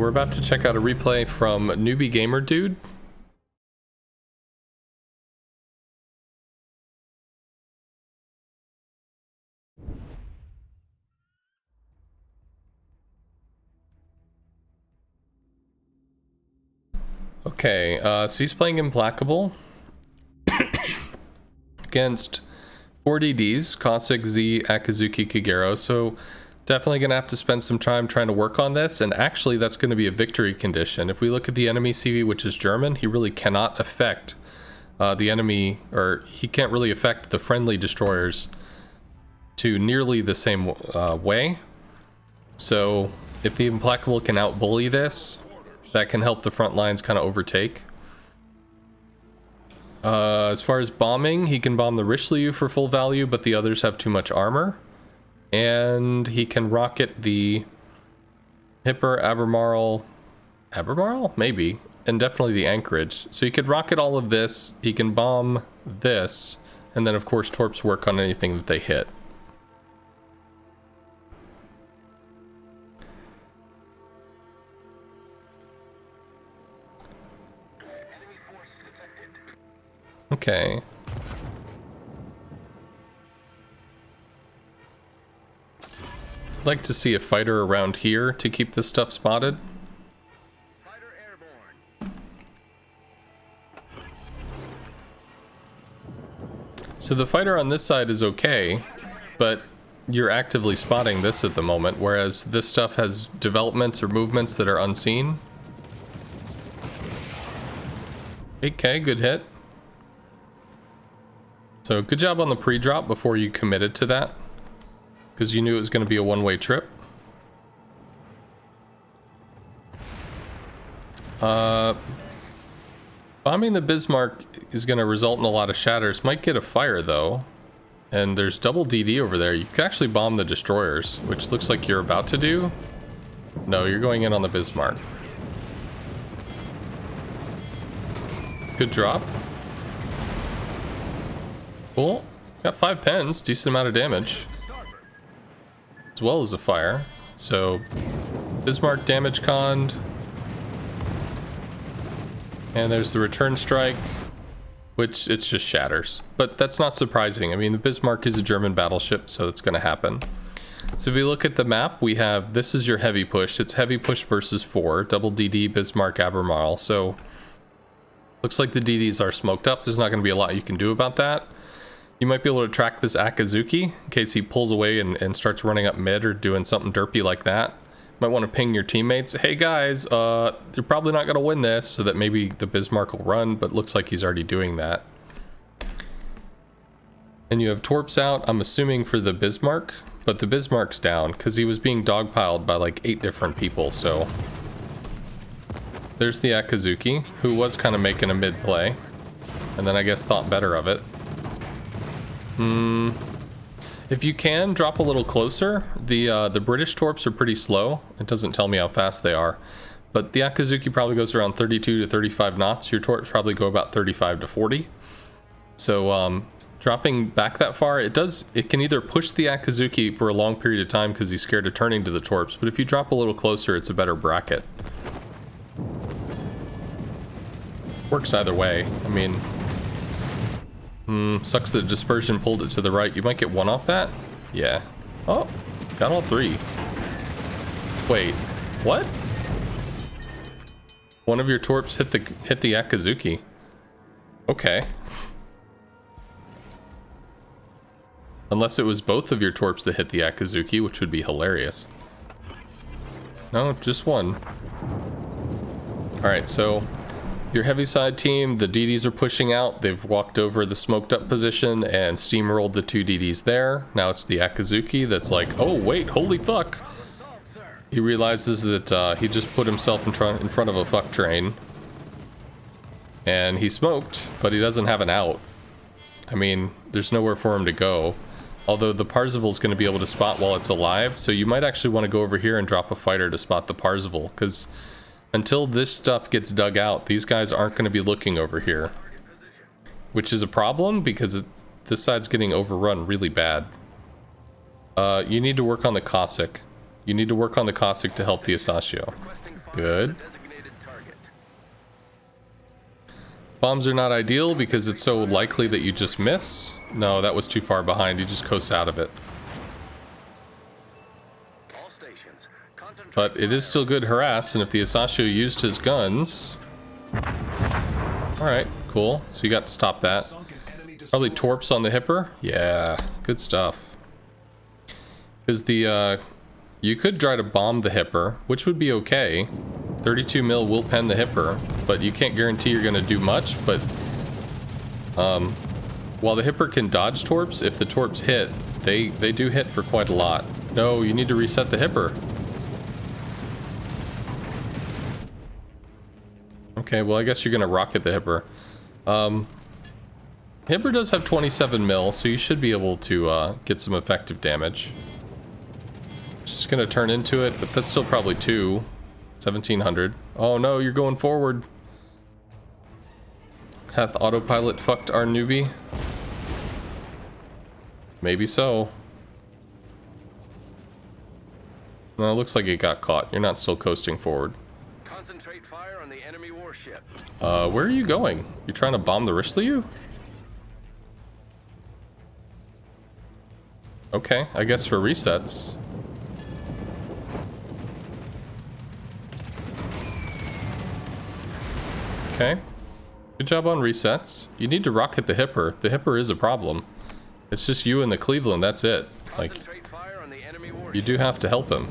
We're about to check out a replay from NoobyGamerDude. Okay, so he's playing Implacable against 4 DDs, Cossack, Z, Akazuki, Kagero, so definitely going to have to spend some time trying to work on this, and actually that's going to be a victory condition. If we look at the enemy CV, which is German, he really cannot affect the enemy, or he can't really affect the friendly destroyers to nearly the same way. So if the Implacable can out-bully this, that can help the front lines kind of overtake. As far as bombing, he can bomb the Richelieu for full value, but the others have too much armor. And he can rocket the Hipper, Albemarle? Maybe. And definitely the Anchorage. So he could rocket all of this, he can bomb this, and then of course torps work on anything that they hit. Okay. I'd like to see a fighter around here to keep this stuff spotted. Fighter airborne. So the fighter on this side is okay, but you're actively spotting this at the moment, whereas this stuff has developments or movements that are unseen. Okay, good hit. So good job on the pre-drop before you committed to that, because you knew it was going to be a one-way trip. Bombing the Bismarck is going to result in a lot of shatters. Might get a fire though, and there's double DD over there. You could actually bomb the destroyers, which looks like you're about to do. No, you're going in on the Bismarck. Good drop. Cool. Got 5 pens, decent amount of damage, as well as a fire. So Bismarck damage conned, and there's the return strike, which it's just shatters, but that's not surprising. I mean, the Bismarck is a German battleship, so it's going to happen. So if we look at the map, we have, this is your heavy push. It's heavy push versus 4, double DD, Bismarck, Albemarle. So looks like the DDs are smoked up. There's not going to be a lot you can do about that. You might be able to track this Akazuki in case he pulls away and starts running up mid or doing something derpy like that. Might want to ping your teammates, hey guys, you're probably not going to win this, so that maybe the Bismarck will run, but looks like he's already doing that. And you have torps out, I'm assuming for the Bismarck, but the Bismarck's down because he was being dogpiled by like 8 different people, so. There's the Akazuki, who was kind of making a mid play, and then I guess thought better of it. If you can, drop a little closer. The British torps are pretty slow. It doesn't tell me how fast they are. But the Akazuki probably goes around 32 to 35 knots. Your torps probably go about 35 to 40. So dropping back that far, it can either push the Akazuki for a long period of time because he's scared of turning to the torps, but if you drop a little closer, it's a better bracket. Works either way. I mean, sucks that dispersion pulled it to the right. You might get 1 off that? Yeah. Oh, got all 3. Wait, what? One of your torps hit the Akazuki. Okay. Unless it was both of your torps that hit the Akazuki, which would be hilarious. No, just 1. Alright, so your heavy side team, the DDs are pushing out. They've walked over the smoked up position and steamrolled the 2 DDs there. Now it's the Akazuki that's like, oh wait, holy fuck. He realizes that he just put himself in front of a fuck train. And he smoked, but he doesn't have an out. I mean, there's nowhere for him to go. Although the Parzival's going to be able to spot while it's alive, so you might actually want to go over here and drop a fighter to spot the Parzival, because until this stuff gets dug out, these guys aren't going to be looking over here. Which is a problem, because this side's getting overrun really bad. You need to work on the Cossack. You need to work on the Cossack to help the Asashio. Good. Designated target. Bombs are not ideal because it's so likely that you just miss. No, that was too far behind. You just coast out of it. All stations. Concentrate. But it is still good harass, and if the Asashio used his guns... Alright, cool. So you got to stop that. Probably torps on the hipper? Yeah, good stuff. Because the, you could try to bomb the hipper, which would be okay. 32 mil will pen the hipper, but you can't guarantee you're gonna do much, but... while the hipper can dodge torps, if the torps hit, they do hit for quite a lot. No, you need to reset the hipper. Okay, well I guess you're gonna rocket the hipper. Hipper does have 27 mil, so you should be able to get some effective damage. It's just gonna turn into it, but that's still probably 1700. Oh no, you're going forward. Hath autopilot fucked our newbie? Maybe so. No, it looks like it got caught. You're not still coasting forward. Concentrate fire on the enemy warship. Where are you going? You trying to bomb the Richelieu? Okay, I guess for resets. Okay. Good job on resets. You need to rocket the hipper. The hipper is a problem. It's just you and the Cleveland, that's it. Like, Concentrate fire on the enemy warship. you do have to help him.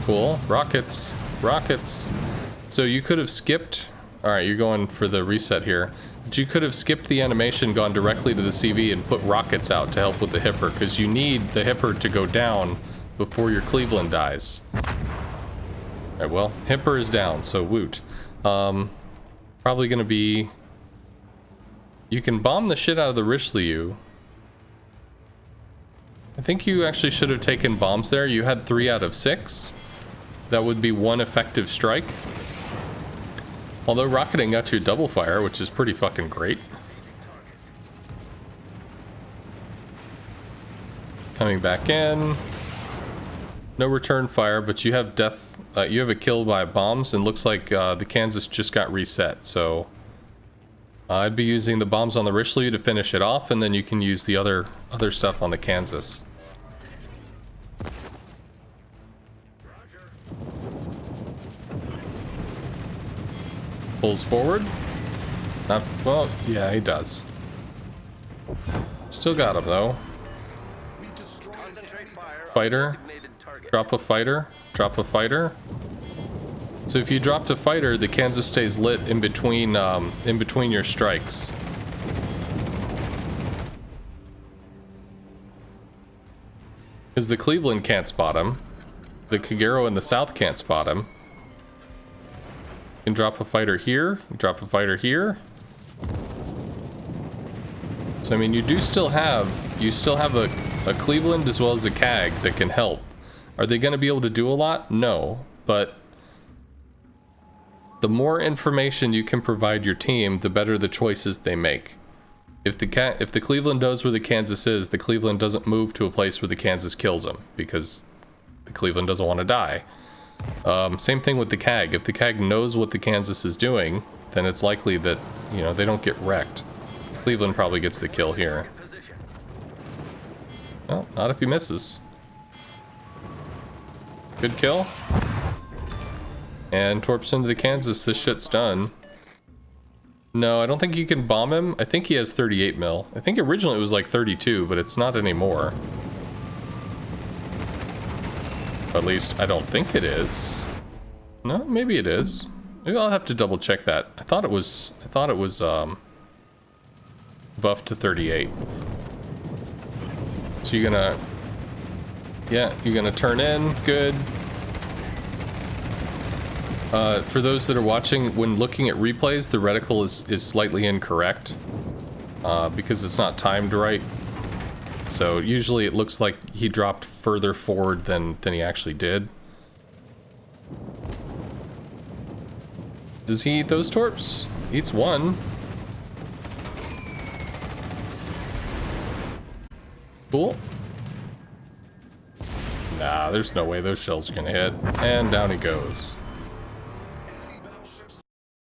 Cool. Rockets. Rockets. So you could have skipped... Alright, you're going for the reset here. But you could have skipped the animation, gone directly to the CV, and put rockets out to help with the hipper, because you need the hipper to go down before your Cleveland dies. Alright, well, hipper is down, so woot. Probably gonna be... You can bomb the shit out of the Richelieu. I think you actually should have taken bombs there. You had 3 out of 6. That would be 1 effective strike. Although rocketing got you double fire, which is pretty fucking great. Coming back in. No return fire, but you have death. You have a kill by bombs, and looks like the Kansas just got reset. So I'd be using the bombs on the Richelieu to finish it off, and then you can use the other stuff on the Kansas. Pulls forward. Not well. Yeah, he does. Still got him though. Concentrate fire on Fighter. designated target. Drop a fighter. Drop a fighter. So if you dropped a fighter, the Kansas stays lit in between your strikes. Because the Cleveland can't spot him. The Kagero in the south can't spot him. You can drop a fighter here. You drop a fighter here. So I mean, you still have a Cleveland as well as a CAG that can help. Are they going to be able to do a lot? No, but the more information you can provide your team, the better the choices they make. If the Cleveland knows where the Kansas is, the Cleveland doesn't move to a place where the Kansas kills him because the Cleveland doesn't want to die. Same thing with the CAG. If the CAG knows what the Kansas is doing, then it's likely that, you know, they don't get wrecked. Cleveland probably gets the kill here. Well, not if he misses. Good kill. And torps into the Kansas, this shit's done. No, I don't think you can bomb him. I think he has 38 mil. I think originally it was like 32, but it's not anymore. At least, I don't think it is. No, maybe it is. Maybe I'll have to double check that. I thought it was buffed to 38. So you're gonna... Yeah, you're gonna turn in. Good. For those that are watching, when looking at replays, the reticle is slightly incorrect. Because it's not timed right. So usually it looks like he dropped further forward than he actually did. Does he eat those torps? Eats one. Cool. Nah, there's no way those shells are gonna hit. And down he goes.